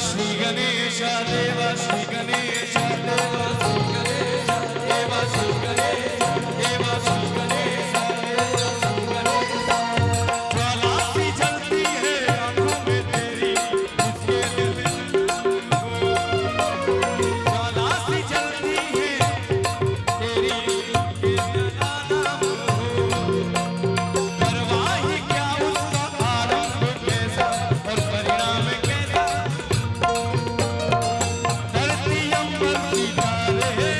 श्री गणेश देवा श्री गणेश देवा श्री गणेश देवा श्री गणेश देवा श्री गणेश देवा श्री गणेश ज्वाला सी जलती है आंखों में तेरी इसके दिल में ज्वाला सी जलती है तेरी इसके नाम हो परवाह ही क्या उसका आरंभ कैसा और परिणाम कैसा धरती अंबर सितारे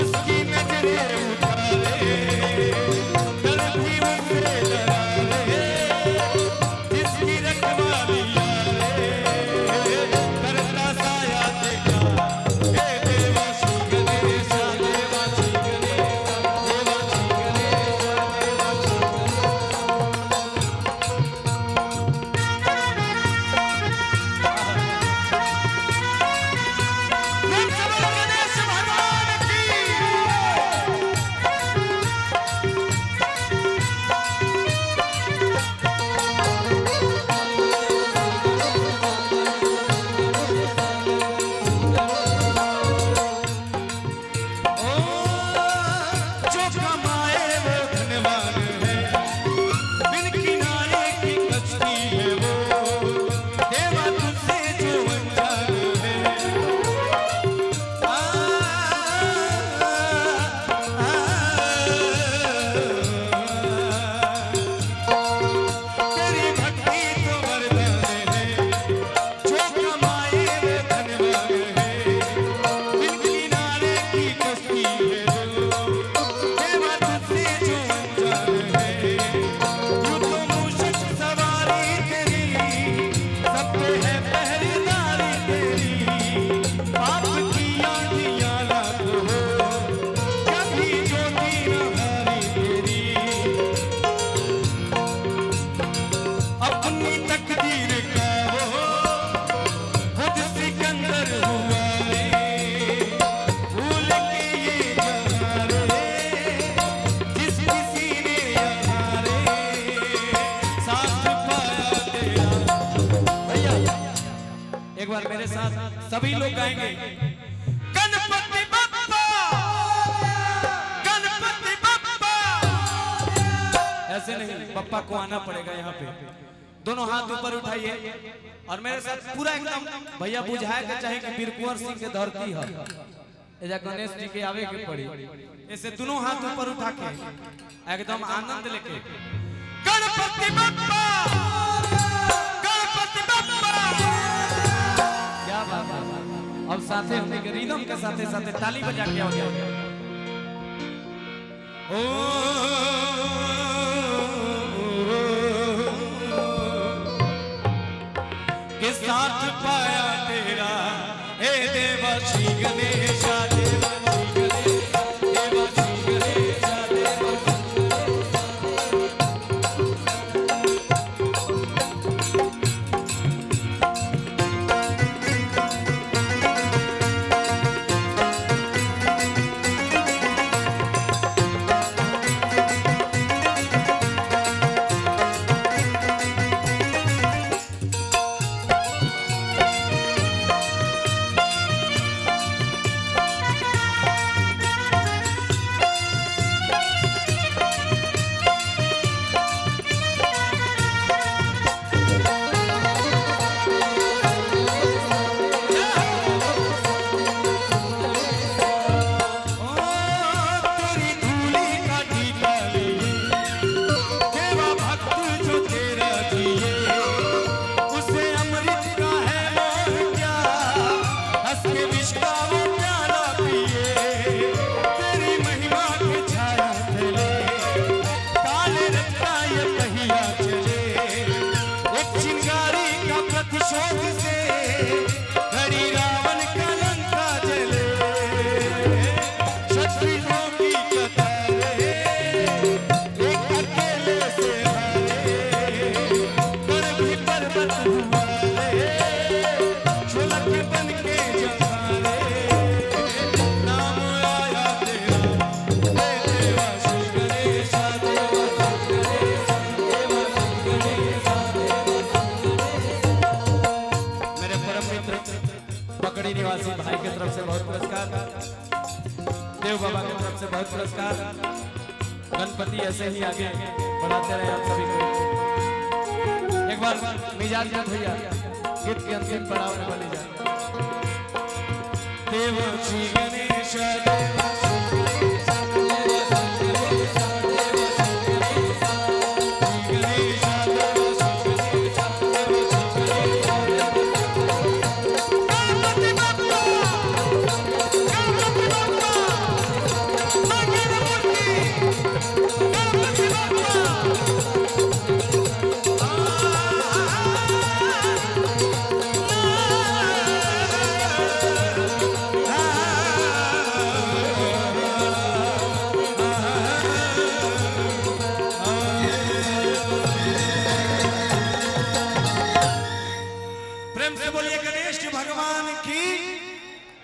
उसकी नजरें उठा ले धरती उससे डरा ले जिसकी रखवाली ले करता साया देखा हे देवा श्री गणेश देवा श्री गणेश देवा श्री गणेश देवा श्री गणेश भगवान की जो कमाए वो धनवान है बिन किनारे की कश्ती है वो देवा तुझसे जो अनजान है तेरी भक्ति तो वरदान है जो कमाए वो धनवान है बिन किनारे की कश्ती है वो देवा तुझसे जो अनजान है यूं तो मूषक सवारी तेरी सब पे है पहरेदारी तेरी पाप की आंधियां लाखों हो कभी ज्योति न हारी तेरी अपनी तकदीर का वो खुद सिकंदर हुआ रे भूल के ये जहाँ रे जिस किसी ने यहाँ रे साथ पाया तेरा भैया एक बार मेरे साथ सभी लोग गाएंगे गणपति बप्पा गणपति बप्पा ऐसे नहीं बप्पा को आना पड़ेगा यहाँ पे दोनों हाथ ऊपर उठाइए और मेरे साथ पूरा एकदम भैया बुझाए के चाहे कि वीर कुंवर सिंह के धरती है एजा गणेश जी के आवे के पड़ी ऐसे दोनों हाथ ऊपर उठा के एकदम आनंद लेके गणपति बप्पा गणपति बप्पा क्या बात है अब साथे हमने के रिदम के साथे साथे ताली बजा के आओ ओ के साथ पाया तेरा हे देवा श्री गणेश देवा श्री गणेश देवा श्री गणेश देवा तेरी धूली का टीका ले देवा भक्त जो तेरा जिए उसे अमृत का है मोह क्या हंस के विष का वो प्याला पिए तेरी महिमा की छाया फैले काले रथ का ये पहिया चले एक चिंगारी का प्रतिशोध से घड़ी रावण का लंका जले शत्रुओं की कतारें एक अकेले से हारे पर भी पर्वत हुआ रे झुलक बन के जमारे नाम आया तेरा हे देवा श्री गणेश देवा श्री गणेश देवा श्री गणेश देवा श्री गणेश प्रस्तुति ऐसे ही आगे बढ़ाते रहे आप सभी को। एक बार मिजाज में भैया गीत के अंतिम पड़ाव में बनी जाए। देव श्री गणेश देव प्रेम से बोलिए गणेश भगवान की।